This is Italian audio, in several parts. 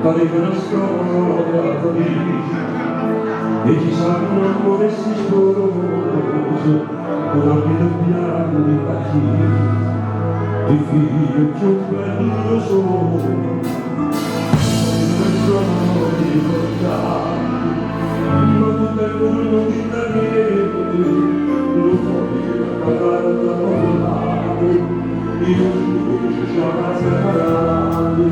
Pareva una storia felice e chissà un amore si sporoso con almeno piano di partire il figlio più bello solo nel giorno di ricordarti ma tu non mi da niente lo voglio pagare da volare io ci sarà separati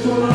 Sono